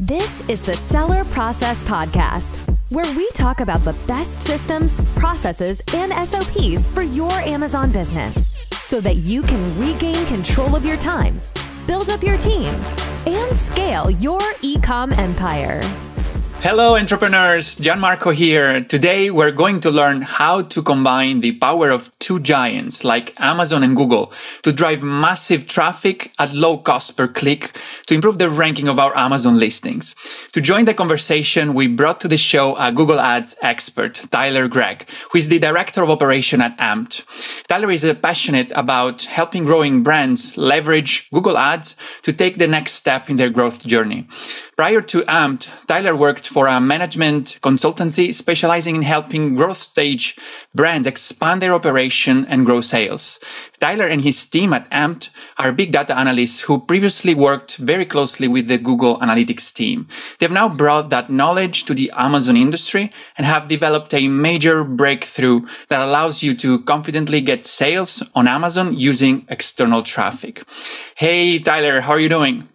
This is the Seller Process Podcast, where we talk about the best systems, processes, and SOPs for your Amazon business so that you can regain control of your time, build up your team, and scale your e-com empire. Hello, entrepreneurs. Gianmarco here. Today, we're going to learn how to combine the power of two giants like Amazon and Google to drive massive traffic at low cost per click to improve the ranking of our Amazon listings. To join the conversation, we brought to the show a Google Ads expert, Gregg, who is the director of operation at Amped. Tyler is passionate about helping growing brands leverage Google Ads to take the next step in their growth journey. Prior to Amped, Tyler worked for a management consultancy specializing in helping growth stage brands expand their operation and grow sales. Tyler and his team at Amped are big data analysts who previously worked very closely with the Google Analytics team. They've now brought that knowledge to the Amazon industry and have developed a major breakthrough that allows you to confidently get sales on Amazon using external traffic. Hey, Tyler, how are you doing?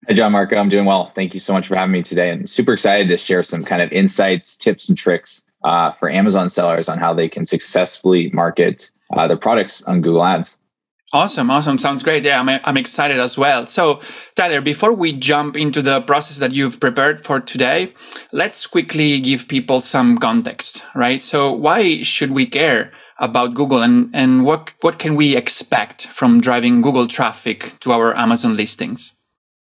Hi, Gianmarco. I'm doing well. Thank you so much for having me today. And super excited to share some kind of insights, tips, and tricks for Amazon sellers on how they can successfully market their products on Google Ads. Awesome. Sounds great. Yeah, I'm excited as well. So, Tyler, before we jump into the process that you've prepared for today, let's quickly give people some context, right? So why should we care about Google and what can we expect from driving Google traffic to our Amazon listings?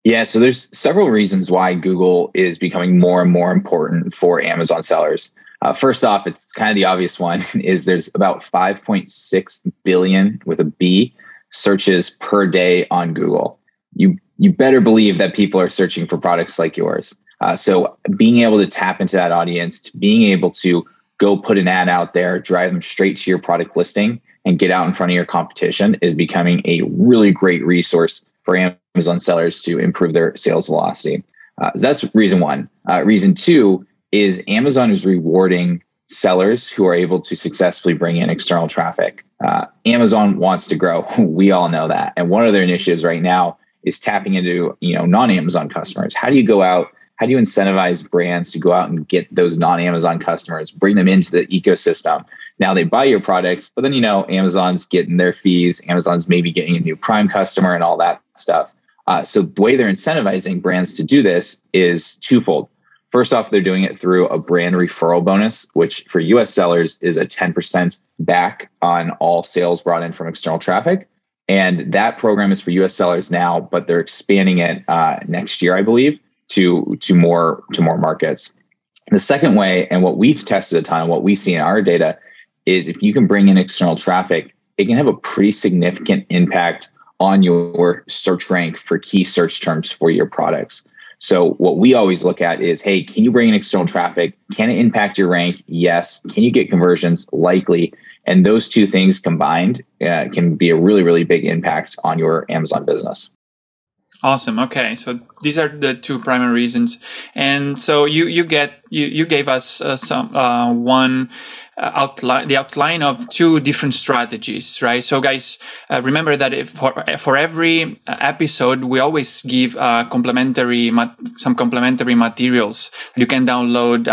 Yeah, so there's several reasons why Google is becoming more and more important for Amazon sellers. First off, it's kind of the obvious one, is there's about 5.6 billion with a B searches per day on Google. You better believe that people are searching for products like yours. So being able to tap into that audience, being able to go put an ad out there, drive them straight to your product listing and get out in front of your competition is becoming a really great resource for Amazon sellers to improve their sales velocity. That's reason one. Reason two is Amazon is rewarding sellers who are able to successfully bring in external traffic. Amazon wants to grow. We all know that. And one of their initiatives right now is tapping into non-Amazon customers. How do you go out? How do you incentivize brands to go out and get those non-Amazon customers, bring them into the ecosystem? Now they buy your products, but then, Amazon's getting their fees. Amazon's maybe getting a new Prime customer and all that stuff. So the way they're incentivizing brands to do this is twofold. First off, they're doing it through a brand referral bonus, which for US sellers is a 10% back on all sales brought in from external traffic. And that program is for US sellers now, but they're expanding it next year, I believe, to more markets. The second way, and what we've tested a ton and what we see in our data, is if you can bring in external traffic, it can have a pretty significant impact on your search rank for key search terms for your products. So what we always look at is, hey, can you bring in external traffic? Can it impact your rank? Yes. Can you get conversions? Likely. And those two things combined can be a really, really big impact on your Amazon business. Awesome. Okay, so these are the two primary reasons, and so you gave us the outline of two different strategies, right? So guys, remember that for every episode, we always give some complementary materials you can download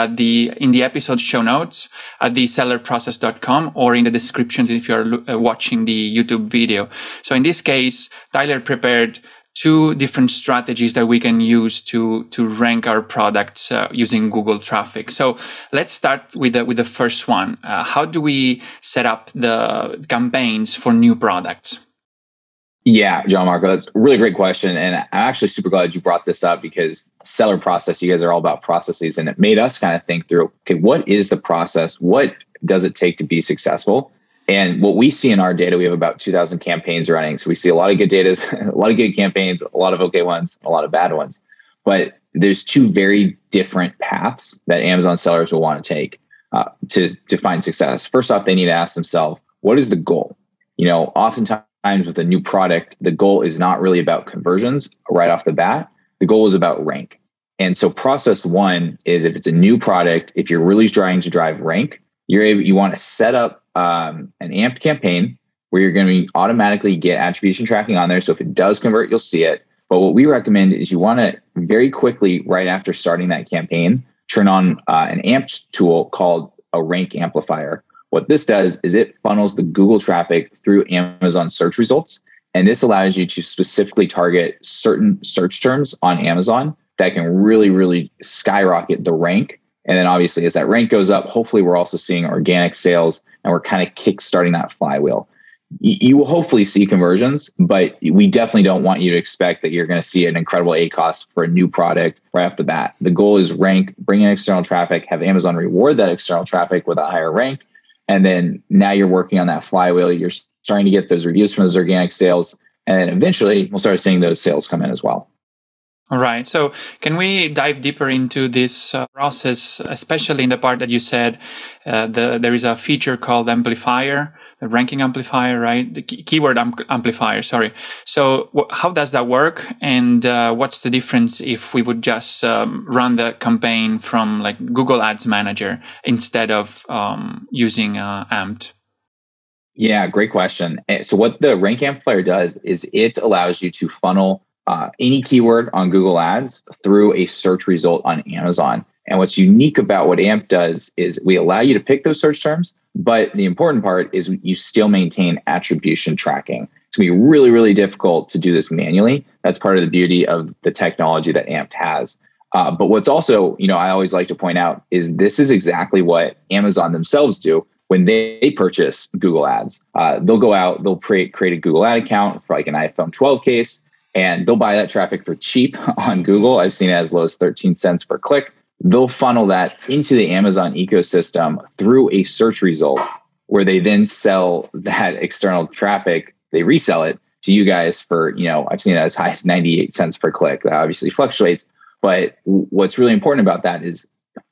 in the episode show notes at the sellerprocess.com or in the descriptions if you're watching the YouTube video. So in this case, Tyler prepared two different strategies that we can use to rank our products using Google traffic. So let's start with the first one. How do we set up the campaigns for new products? Yeah, Gianmarco, that's a really great question. And I'm actually super glad you brought this up because Seller Process, you guys are all about processes. And it made us kind of think through, okay, what is the process? What does it take to be successful? And what we see in our data, we have about 2,000 campaigns running. So we see a lot of good data, a lot of good campaigns, a lot of okay ones, a lot of bad ones. But there's two very different paths that Amazon sellers will want to take to find success. First off, they need to ask themselves, what is the goal? Oftentimes with a new product, the goal is not really about conversions right off the bat. The goal is about rank. And so process one is if it's a new product, if you're really trying to drive rank, you want to set up an Amped campaign where you're going to automatically get attribution tracking on there. So if it does convert, you'll see it. But what we recommend is you want to very quickly, right after starting that campaign, turn on an AMP tool called a rank amplifier. What this does is it funnels the Google traffic through Amazon search results. And this allows you to specifically target certain search terms on Amazon that can really, really skyrocket the rank. And then obviously as that rank goes up, hopefully we're also seeing organic sales and we're kind of kickstarting that flywheel. You will hopefully see conversions, but we definitely don't want you to expect that you're going to see an incredible ACoS for a new product right off the bat. The goal is rank, bring in external traffic, have Amazon reward that external traffic with a higher rank. And then now you're working on that flywheel. You're starting to get those reviews from those organic sales. And then eventually we'll start seeing those sales come in as well. All right. So can we dive deeper into this process, especially in the part that you said there is a feature called Amplifier, the ranking amplifier, right? The keyword amplifier, sorry. So how does that work? And what's the difference if we would just run the campaign from like Google Ads Manager instead of using Amped? Yeah, great question. So what the rank amplifier does is it allows you to funnel any keyword on Google Ads through a search result on Amazon. And what's unique about what AMP does is we allow you to pick those search terms, but the important part is you still maintain attribution tracking. It's going to be really, really difficult to do this manually. That's part of the beauty of the technology that AMP has. But what's also, I always like to point out is this is exactly what Amazon themselves do when they purchase Google Ads. They'll go out, they'll create a Google Ad account for like an iPhone 12 case, and they'll buy that traffic for cheap on Google. I've seen it as low as 13 cents per click. They'll funnel that into the Amazon ecosystem through a search result where they then sell that external traffic. They resell it to you guys for, I've seen it as high as 98 cents per click. That obviously fluctuates. But what's really important about that is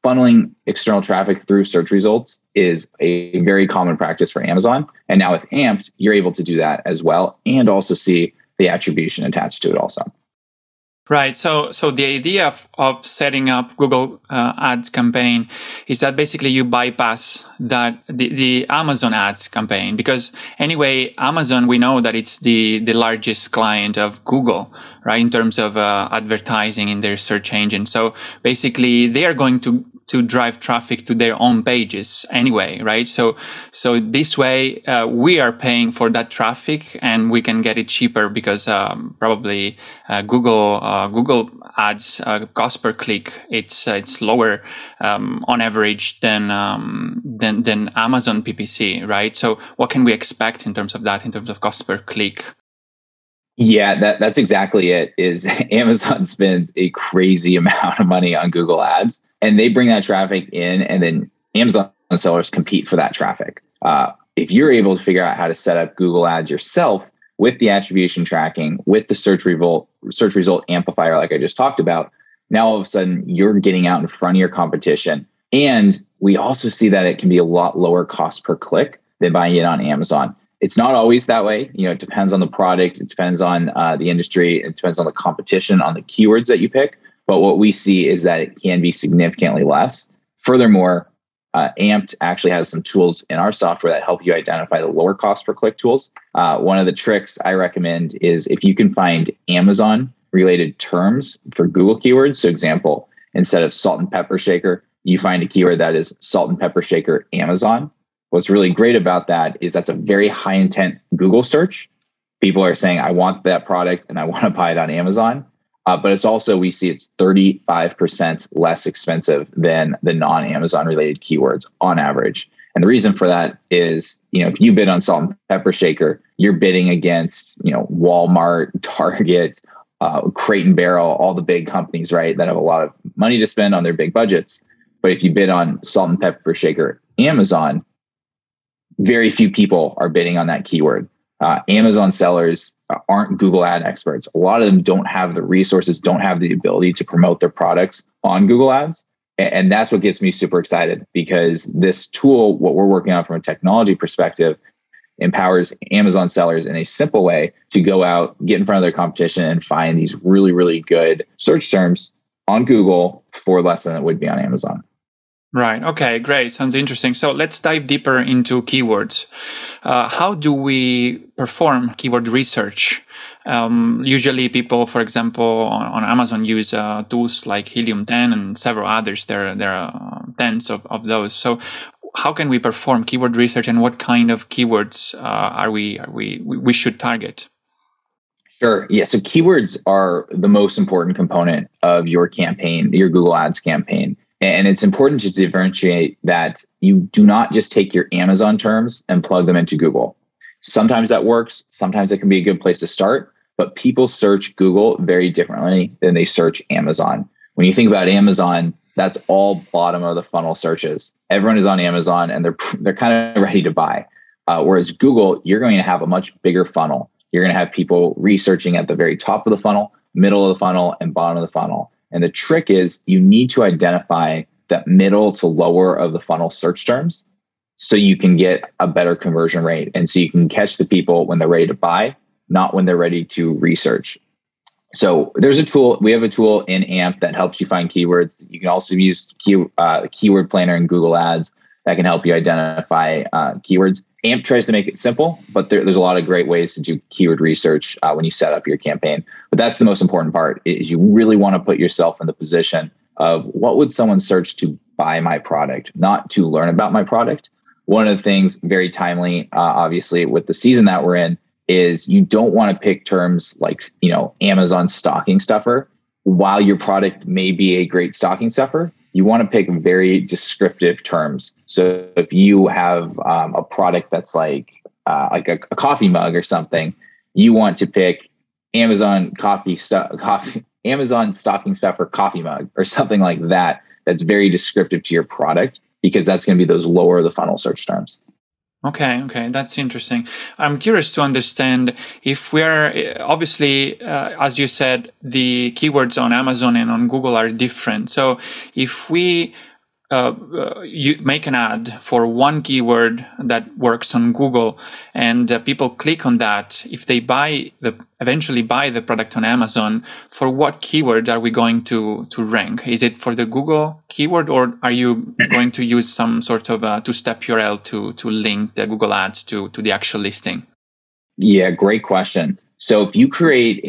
funneling external traffic through search results is a very common practice for Amazon. And now with Amped, you're able to do that as well and also see the attribution attached to it also. Right. So the idea of setting up Google Ads campaign is that basically you bypass the Amazon Ads campaign, because anyway, Amazon, we know that it's the largest client of Google, right, in terms of advertising in their search engine. So basically they are going to drive traffic to their own pages anyway, right? So this way we are paying for that traffic and we can get it cheaper because probably Google Ads cost per click it's lower on average than Amazon PPC, right? So what can we expect in terms of that, in terms of cost per click? Yeah, that's exactly it. Is Amazon spends a crazy amount of money on Google Ads, and they bring that traffic in, and then Amazon sellers compete for that traffic. If you're able to figure out how to set up Google Ads yourself with the attribution tracking, with the search result amplifier, like I just talked about, now all of a sudden you're getting out in front of your competition. And we also see that it can be a lot lower cost per click than buying it on Amazon. It's not always that way. It depends on the product. It depends on the industry. It depends on the competition, on the keywords that you pick. But what we see is that it can be significantly less. Furthermore, Amped actually has some tools in our software that help you identify the lower cost per click tools. One of the tricks I recommend is if you can find Amazon related terms for Google keywords. So example, instead of salt and pepper shaker, you find a keyword that is salt and pepper shaker Amazon. What's really great about that is that's a very high intent Google search. People are saying, I want that product and I want to buy it on Amazon. But it's also, we see it's 35% less expensive than the non-Amazon related keywords on average. And the reason for that is, if you bid on salt and pepper shaker, you're bidding against, Walmart, Target, Crate and Barrel, all the big companies, right, that have a lot of money to spend on their big budgets. But if you bid on salt and pepper shaker Amazon, very few people are bidding on that keyword. Amazon sellers aren't Google ad experts. A lot of them don't have the resources, don't have the ability to promote their products on Google Ads. And that's what gets me super excited, because this tool, what we're working on from a technology perspective, empowers Amazon sellers in a simple way to go out, get in front of their competition and find these really, really good search terms on Google for less than it would be on Amazon. Right. Okay, great. Sounds interesting. So let's dive deeper into keywords. How do we perform keyword research Usually people, for example, on Amazon use tools like Helium 10 and several others. There are tens of those. So how can we perform keyword research, and what kind of keywords we should target? Sure. Yeah. So keywords are the most important component of your campaign, your Google Ads campaign. And it's important to differentiate that you do not just take your Amazon terms and plug them into Google. Sometimes that works. Sometimes it can be a good place to start, but people search Google very differently than they search Amazon. When you think about Amazon, that's all bottom of the funnel searches. Everyone is on Amazon and they're kind of ready to buy. Whereas Google, you're going to have a much bigger funnel. You're going to have people researching at the very top of the funnel, middle of the funnel, and bottom of the funnel. And the trick is you need to identify that middle to lower of the funnel search terms so you can get a better conversion rate. And so you can catch the people when they're ready to buy, not when they're ready to research. So there's a tool. We have a tool in AMP that helps you find keywords. You can also use Keyword Planner in Google Ads that can help you identify keywords. AMP tries to make it simple, but there's a lot of great ways to do keyword research when you set up your campaign. But that's the most important part, is you really want to put yourself in the position of what would someone search to buy my product, not to learn about my product. One of the things very timely, obviously, with the season that we're in, is you don't want to pick terms like, Amazon stocking stuffer. While your product may be a great stocking stuffer, you want to pick very descriptive terms. So if you have a product that's like a coffee mug or something, you want to pick Amazon Amazon stocking stuffer coffee mug or something like that. That's very descriptive to your product, because that's going to be those lower of the funnel search terms. Okay, that's interesting. I'm curious to understand if we're obviously, as you said, the keywords on Amazon and on Google are different. So if we you make an ad for one keyword that works on Google, and people click on that, if they eventually buy the product on Amazon, for what keyword are we going to rank? Is it for the Google keyword, or are you going to use some sort of two-step URL to link the Google ads to the actual listing? Yeah, great question. So if you create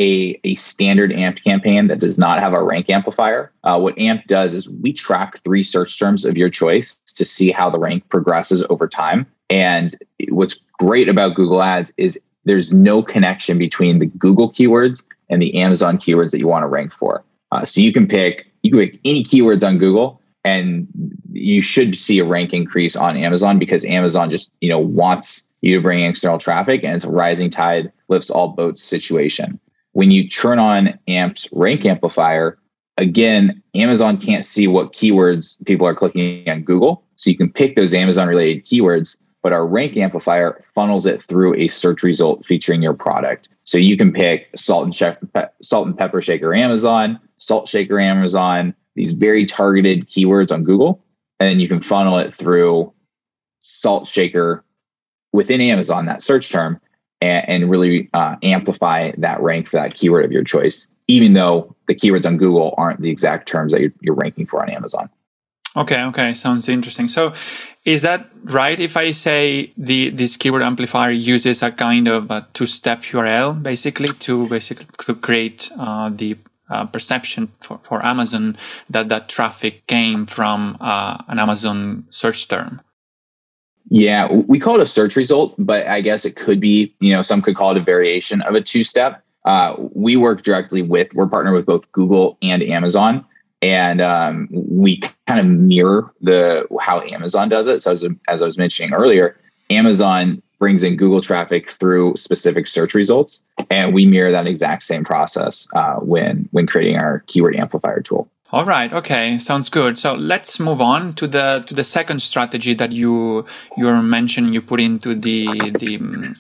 a standard AMP campaign that does not have a rank amplifier, what AMP does is we track 3 search terms of your choice to see how the rank progresses over time. And what's great about Google Ads is there's no connection between the Google keywords and the Amazon keywords that you want to rank for. So you can pick any keywords on Google, and you should see a rank increase on Amazon, because Amazon just wants you to bring external traffic, and it's a rising tide lifts all boats situation. When you turn on AMP's rank amplifier, again, Amazon can't see what keywords people are clicking on Google. So you can pick those Amazon related keywords, but our rank amplifier funnels it through a search result featuring your product. So you can pick salt and pepper shaker Amazon, salt shaker Amazon, these very targeted keywords on Google, and then you can funnel it through salt shaker within Amazon, that search term, and really amplify that rank for that keyword of your choice, even though the keywords on Google aren't the exact terms that you're ranking for on Amazon. Okay, sounds interesting. So is that right if I say this keyword amplifier uses a kind of a two-step URL basically to create the perception for Amazon that traffic came from an Amazon search term? Yeah, we call it a search result, but I guess it could be, some could call it a variation of a two-step. We work directly we're partnered with both Google and Amazon, and we kind of mirror how Amazon does it. So as I was mentioning earlier, Amazon brings in Google traffic through specific search results, and we mirror that exact same process when creating our keyword amplifier tool. All right. Okay. Sounds good. So let's move on to the second strategy that you mentioned. You put into the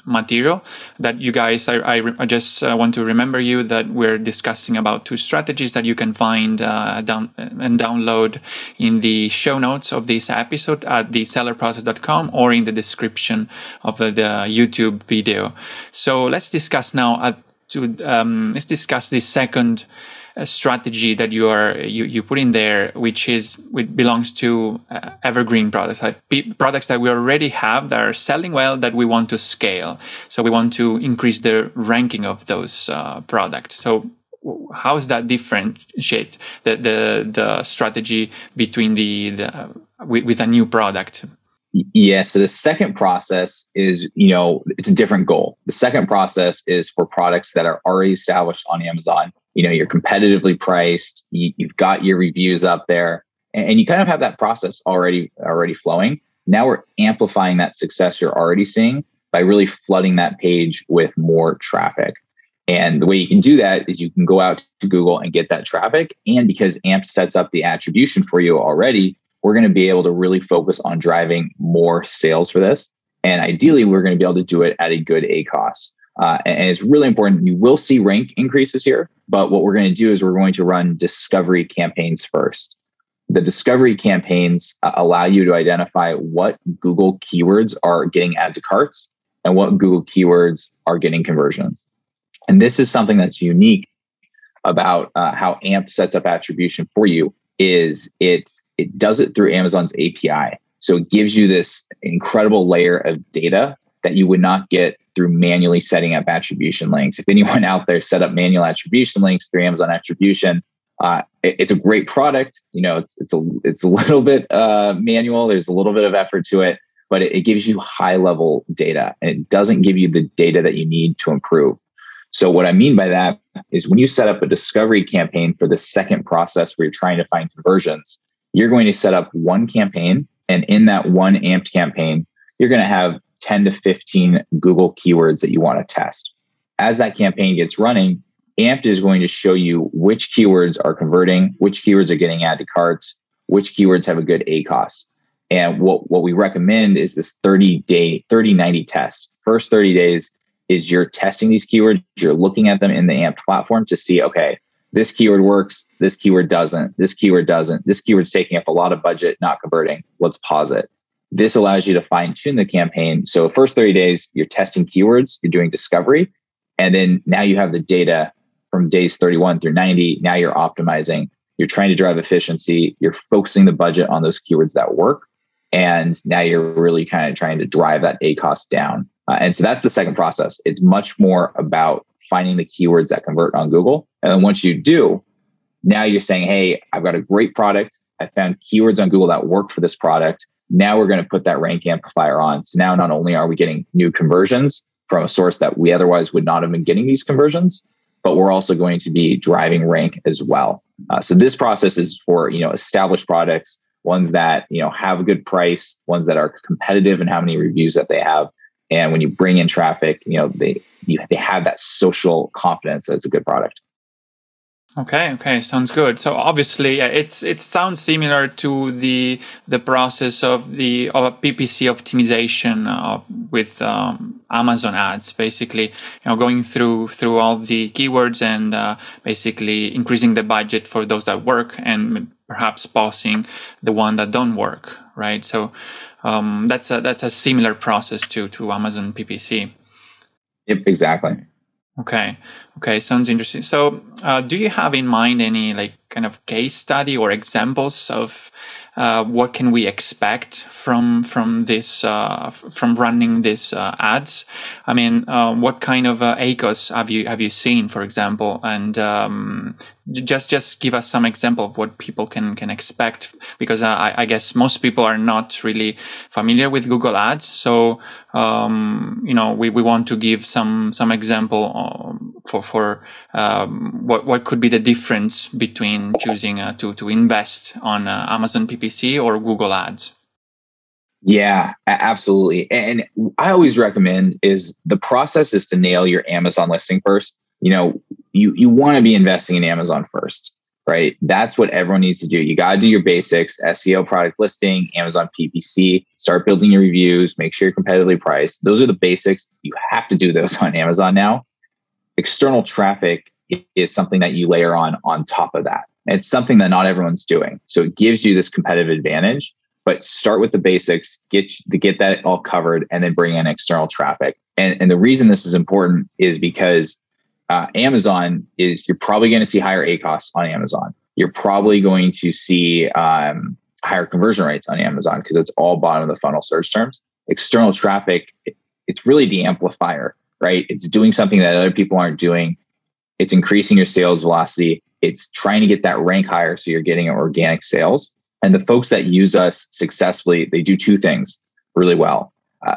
material that you guys. I just want to remember you that we're discussing about 2 strategies that you can find download in the show notes of this episode at thesellerprocess.com or in the description of the YouTube video. So let's discuss now. Let's discuss the second strategy that you put in there, which belongs to evergreen products, like products that we already have that are selling well, that we want to scale. So we want to increase the ranking of those products. So how does that differentiate the strategy between with a new product? Yeah. So the second process is, it's a different goal. The second process is for products that are already established on Amazon. You're competitively priced. You've got your reviews up there, and you kind of have that process already flowing. Now we're amplifying that success you're already seeing by really flooding that page with more traffic. And the way you can do that is you can go out to Google and get that traffic. And because AMP sets up the attribution for you already, we're going to be able to really focus on driving more sales for this. And ideally, we're going to be able to do it at a good ACoS. And it's really important. You will see rank increases here, but what we're going to do is we're going to run discovery campaigns first. The discovery campaigns allow you to identify what Google keywords are getting added to carts and what Google keywords are getting conversions. And this is something that's unique about how AMP sets up attribution for you. Is it does it through Amazon's API. So it gives you this incredible layer of data that you would not get through manually setting up attribution links. If anyone out there set up manual attribution links through Amazon attribution, it's a great product. It's a little bit manual. There's a little bit of effort to it, but it gives you high level data, and it doesn't give you the data that you need to improve. So what I mean by that is when you set up a discovery campaign for the second process where you're trying to find conversions, you're going to set up one campaign. And in that one AMPed campaign, you're going to have 10 to 15 Google keywords that you want to test. As that campaign gets running, AMPed is going to show you which keywords are converting, which keywords are getting added to carts, which keywords have a good ACoS. And what we recommend is this 30-90 test. First 30 days is you're testing these keywords. You're looking at them in the AMP platform to see, okay, this keyword works, this keyword doesn't, this keyword doesn't, this keyword's taking up a lot of budget, not converting. Let's pause it. This allows you to fine tune the campaign. So first 30 days, you're testing keywords, you're doing discovery, and then now you have the data from days 31 through 90. Now you're optimizing, you're trying to drive efficiency, you're focusing the budget on those keywords that work. And now you're really kind of trying to drive that ACoS down. And so that's the second process. It's much more about finding the keywords that convert on Google. And then once you do, now you're saying, hey, I've got a great product. I found keywords on Google that work for this product. Now we're going to put that rank amplifier on. So now not only are we getting new conversions from a source that we otherwise would not have been getting these conversions, but we're also going to be driving rank as well. So this process is for, established products, ones that, have a good price, ones that are competitive in how many reviews that they have. And when you bring in traffic, they have that social confidence that it's a good product. Okay, sounds good. So obviously, it sounds similar to the process of a PPC optimization with Amazon ads. Basically, going through all the keywords and basically increasing the budget for those that work and perhaps pausing the one that don't work. Right. So that's a similar process to Amazon PPC. Yep, exactly. Okay, sounds interesting. So, do you have in mind any kind of case study or examples of what can we expect from this from running these ads? I mean, what kind of ACoS have you seen, for example? And just give us some example of what people can expect, because I guess most people are not really familiar with Google Ads. So we want to give some example for what could be the difference between choosing to invest on Amazon PPC or Google Ads. Yeah, absolutely. And I always recommend is the process is to nail your Amazon listing first. You want to be investing in Amazon first, right? That's what everyone needs to do. You got to do your basics, SEO, product listing, Amazon PPC, start building your reviews, make sure you're competitively priced. Those are the basics. You have to do those on Amazon now. External traffic is something that you layer on top of that. It's something that not everyone's doing. So it gives you this competitive advantage, but start with the basics, get that all covered, and then bring in external traffic. And the reason this is important is because Amazon is, you're probably going to see higher ACoS on Amazon. You're probably going to see higher conversion rates on Amazon because it's all bottom of the funnel search terms. External traffic, it's really the amplifier, right? It's doing something that other people aren't doing. It's increasing your sales velocity. It's trying to get that rank higher so you're getting organic sales. And the folks that use us successfully, they do two things really well.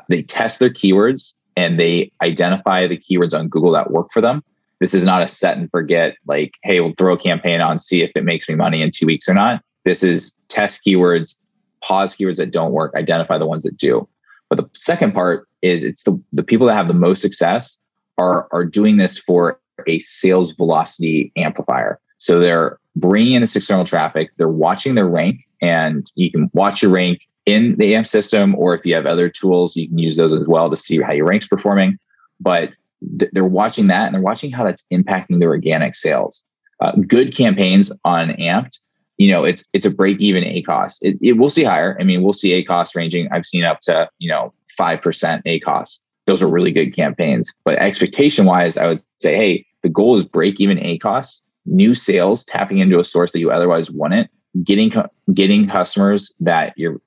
They test their keywords and they identify the keywords on Google that work for them. This is not a set and forget, like, hey, we'll throw a campaign on, see if it makes me money in 2 weeks or not. This is test keywords, pause keywords that don't work, identify the ones that do. But the second part is it's the people that have the most success are doing this for a sales velocity amplifier. So they're bringing in this external traffic, they're watching their rank, and you can watch your rank in the AMP system, or if you have other tools, you can use those as well to see how your rank's performing. But they're watching that and they're watching how that's impacting their organic sales. Good campaigns on Amped, it's a break-even ACoS. It will see higher. I mean, we'll see ACoS ranging. I've seen up to 5% ACoS. Those are really good campaigns. But expectation-wise, I would say, hey, the goal is break-even ACoS, new sales, tapping into a source that you otherwise wouldn't, getting customers that your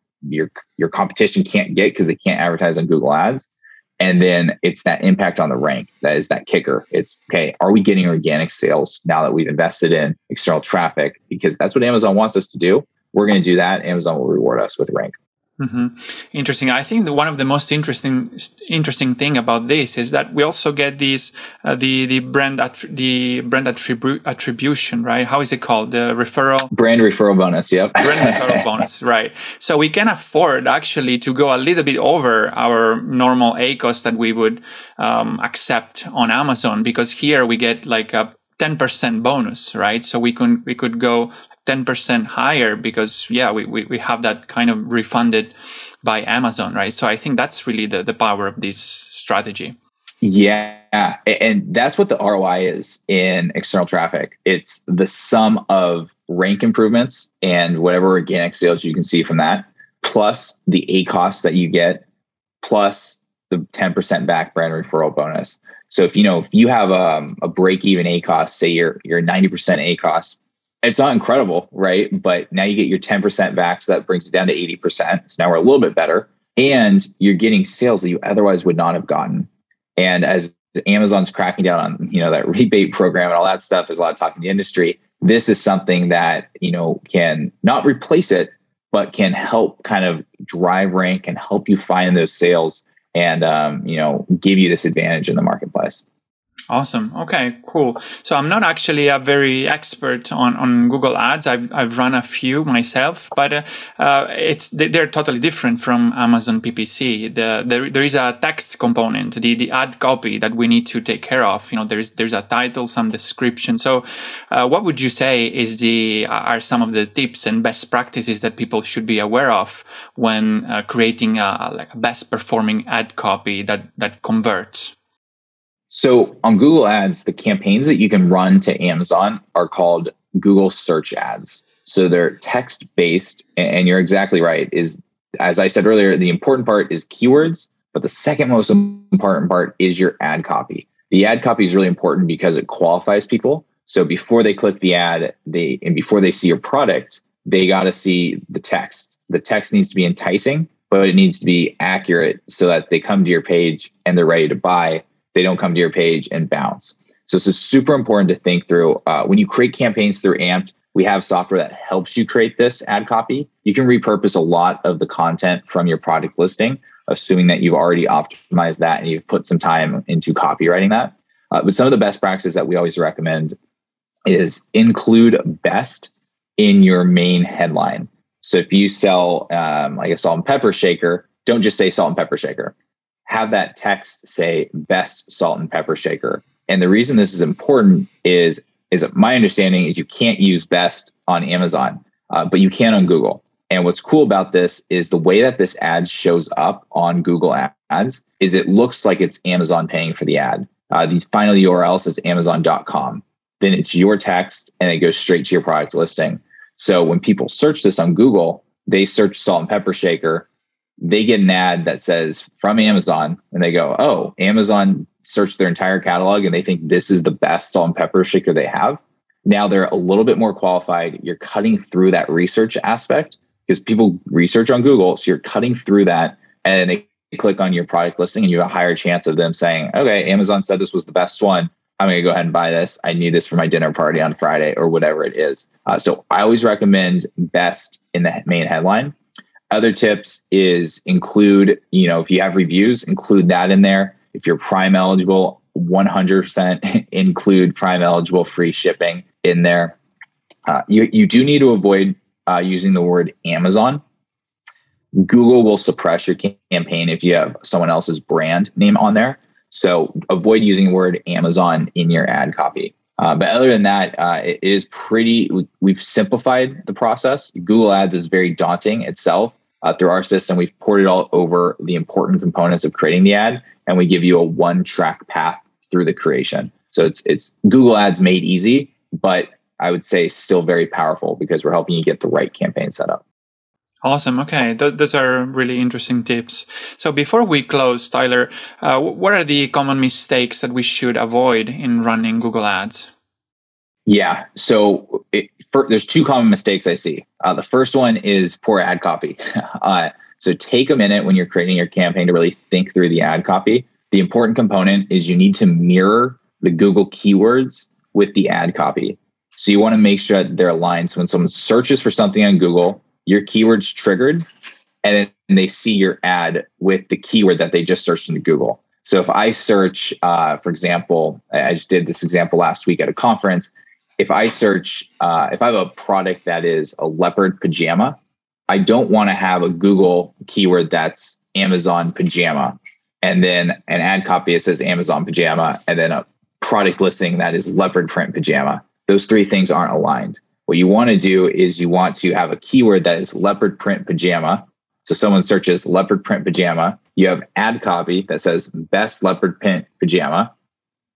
competition can't get because they can't advertise on Google Ads. And then it's that impact on the rank. That is that kicker. It's, okay, are we getting organic sales now that we've invested in external traffic? Because that's what Amazon wants us to do. We're going to do that. Amazon will reward us with rank. Mm-hmm. Interesting. I think one of the most interesting thing about this is that we also get these the brand attribution, right? How is it called? The brand referral bonus. Yep. Brand referral bonus, right? So we can afford actually to go a little bit over our normal ACoS that we would accept on Amazon, because here we get like a 10% bonus, right? So we could go 10% higher because we have that kind of refunded by Amazon, right? So I think that's really the power of this strategy. Yeah. And that's what the ROI is in external traffic. It's the sum of rank improvements and whatever organic sales you can see from that, plus the ACoS that you get, plus the 10% back brand referral bonus. So if you have a break-even ACoS, say you're 90% ACoS, it's not incredible, right? But now you get your 10% back, so that brings it down to 80%. So now we're a little bit better, and you're getting sales that you otherwise would not have gotten. And as Amazon's cracking down on that rebate program and all that stuff, there's a lot of talk in the industry. This is something that can not replace it, but can help kind of drive rank and help you find those sales and give you this advantage in the marketplace. Awesome. Okay, cool. So I'm not actually a very expert on Google Ads. I've run a few myself, but they're totally different from Amazon PPC. There is a text component, the ad copy that we need to take care of. There's a title, some description. So what would you say are some of the tips and best practices that people should be aware of when creating a best performing ad copy that converts? So on Google Ads, the campaigns that you can run to Amazon are called Google search ads. So they're text-based, and you're exactly right. As I said earlier, the important part is keywords, but the second most important part is your ad copy. The ad copy is really important because it qualifies people. So before they click the ad, and before they see your product, they got to see the text. The text needs to be enticing, but it needs to be accurate so that they come to your page and they're ready to buy. They don't come to your page and bounce. So this is super important to think through. When you create campaigns through Amped, we have software that helps you create this ad copy. You can repurpose a lot of the content from your product listing, assuming that you've already optimized that and you've put some time into copywriting that. But some of the best practices that we always recommend is include best in your main headline. So if you sell like a salt and pepper shaker, don't just say salt and pepper shaker. Have that text say best salt and pepper shaker. And the reason this is important is my understanding is you can't use best on Amazon, but you can on Google. And what's cool about this is the way that this ad shows up on Google Ads is it looks like it's Amazon paying for the ad. The final URL says amazon.com. Then it's your text and it goes straight to your product listing. So when people search this on Google, they search salt and pepper shaker, they get an ad that says from Amazon and they go, oh, Amazon searched their entire catalog and they think this is the best salt and pepper shaker they have. Now they're a little bit more qualified. You're cutting through that research aspect because people research on Google. So you're cutting through that and they click on your product listing and you have a higher chance of them saying, okay, Amazon said this was the best one. I'm going to go ahead and buy this. I need this for my dinner party on Friday or whatever it is. So I always recommend best in the main headline. Other tips is include, if you have reviews, include that in there. If you're Prime eligible, 100% include Prime eligible free shipping in there. You do need to avoid using the word Amazon. Google will suppress your campaign if you have someone else's brand name on there. So avoid using the word Amazon in your ad copy. But other than that, it is we've simplified the process. Google Ads is very daunting itself. Through our system, we've poured it all over the important components of creating the ad, and we give you a one-track path through the creation. So it's Google Ads made easy, but I would say still very powerful because we're helping you get the right campaign set up. Awesome. Okay. Those are really interesting tips. So before we close, Tyler, what are the common mistakes that we should avoid in running Google Ads? Yeah. So there's two common mistakes I see. The first one is poor ad copy. So take a minute when you're creating your campaign to really think through the ad copy. The important component is you need to mirror the Google keywords with the ad copy. So you want to make sure that they're aligned. So when someone searches for something on Google, your keyword's triggered, and then they see your ad with the keyword that they just searched into Google. So if I search, for example, I just did this example last week at a conference. If I search, if I have a product that is a leopard pajama, I don't want to have a Google keyword that's Amazon pajama, and then an ad copy that says Amazon pajama, and then a product listing that is leopard print pajama. Those three things aren't aligned. What you want to do is you want to have a keyword that is leopard print pajama. So someone searches leopard print pajama. You have ad copy that says best leopard print pajama.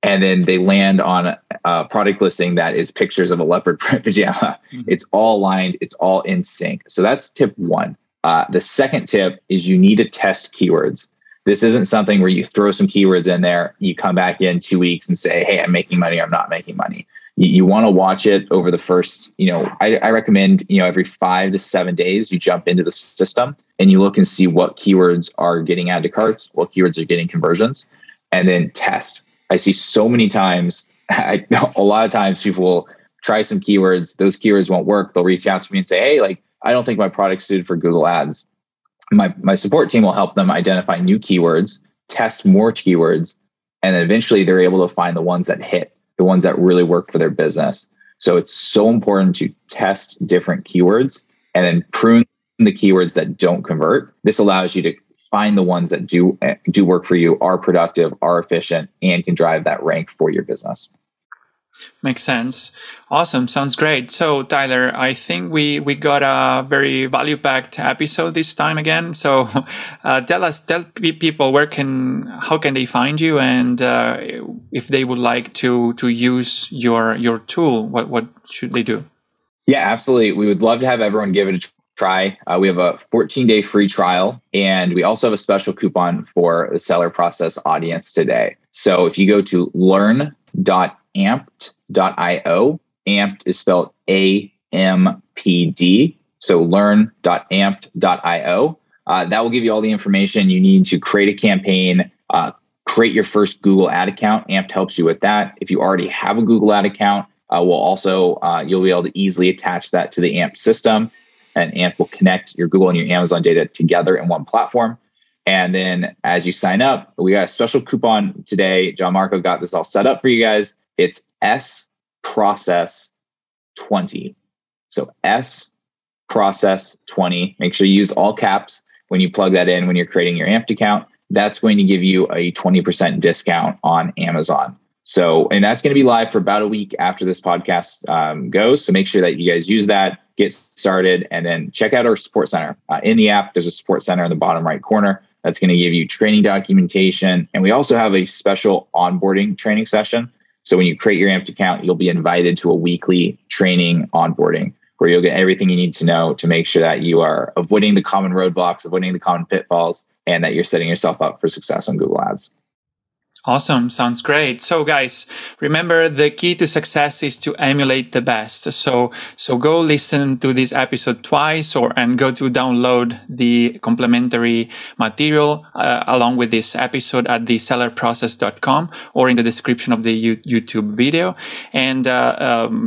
And then they land on a product listing that is pictures of a leopard print pajama. Mm-hmm. It's all aligned. It's all in sync. So that's tip one. The second tip is you need to test keywords. This isn't something where you throw some keywords in there, you come back in 2 weeks and say, hey, I'm making money or I'm not making money. You want to watch it over the first, I recommend, every 5 to 7 days, you jump into the system and you look and see what keywords are getting added to carts, what keywords are getting conversions, and then test. I see so many times, a lot of times people will try some keywords. Those keywords won't work. They'll reach out to me and say, hey, I don't think my product's suited for Google Ads. My support team will help them identify new keywords, test more keywords, and then eventually they're able to find the ones that hit, the ones that really work for their business. So it's so important to test different keywords and then prune the keywords that don't convert. This allows you to find the ones that do work for you, are productive, are efficient, and can drive that rank for your business. Makes sense. Awesome. Sounds great. So, Tyler, I think we got a very value-packed episode this time again. So, tell people how can they find you, and if they would like to use your tool, what should they do? Yeah, absolutely. We would love to have everyone give it a try. We have a 14-day free trial, and we also have a special coupon for the seller process audience today. So if you go to learn.amped.io, amped is spelled AMPD. So learn.amped.io. That will give you all the information you need to create a campaign, create your first Google ad account. Amped helps you with that. If you already have a Google ad account, you'll be able to easily attach that to the Amped system, and Amped will connect your Google and your Amazon data together in one platform. And then as you sign up, we got a special coupon today. John Marco got this all set up for you guys. It's SProcess20. So SProcess20. Make sure you use all caps when you plug that in when you're creating your Amped account. That's going to give you a 20% discount on Amazon. So, and that's going to be live for about a week after this podcast goes. So make sure that you guys use that, get started, and then check out our support center. In the app, there's a support center in the bottom right corner that's going to give you training documentation. And we also have a special onboarding training session. So when you create your Amped account, you'll be invited to a weekly training onboarding where you'll get everything you need to know to make sure that you are avoiding the common roadblocks, avoiding the common pitfalls, and that you're setting yourself up for success on Google Ads. Awesome. Sounds great. So guys, remember the key to success is to emulate the best. So go listen to this episode twice and go to download the complementary material along with this episode at thesellerprocess.com or in the description of the YouTube video, and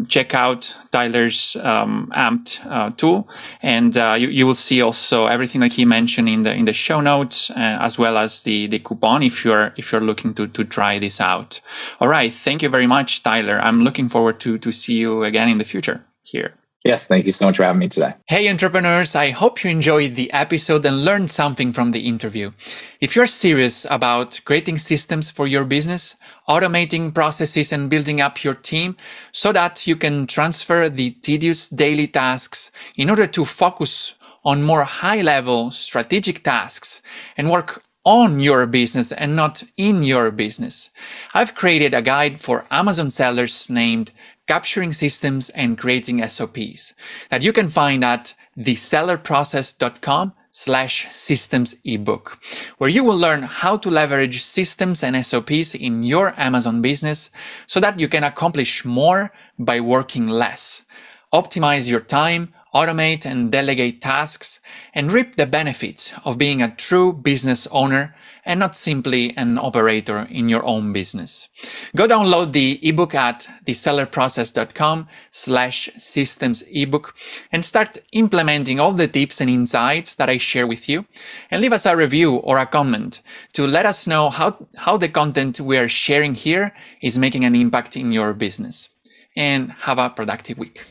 check out Tyler's Amped tool, and you will see also everything that he mentioned in the show notes, as well as the coupon if you're looking to try this out. All right. Thank you very much, Tyler. I'm looking forward to see you again in the future here. Yes, thank you so much for having me today. Hey, entrepreneurs, I hope you enjoyed the episode and learned something from the interview. If you're serious about creating systems for your business, automating processes and building up your team so that you can transfer the tedious daily tasks in order to focus on more high-level strategic tasks and work on your business and not in your business, I've created a guide for Amazon sellers named Capturing Systems and Creating SOPs that you can find at thesellerprocess.com/systems ebook, where you will learn how to leverage systems and SOPs in your Amazon business so that you can accomplish more by working less, optimize your time, automate and delegate tasks, and reap the benefits of being a true business owner and not simply an operator in your own business. Go download the ebook at thesellerprocess.com/systems ebook and start implementing all the tips and insights that I share with you, and leave us a review or a comment to let us know how the content we are sharing here is making an impact in your business. And have a productive week.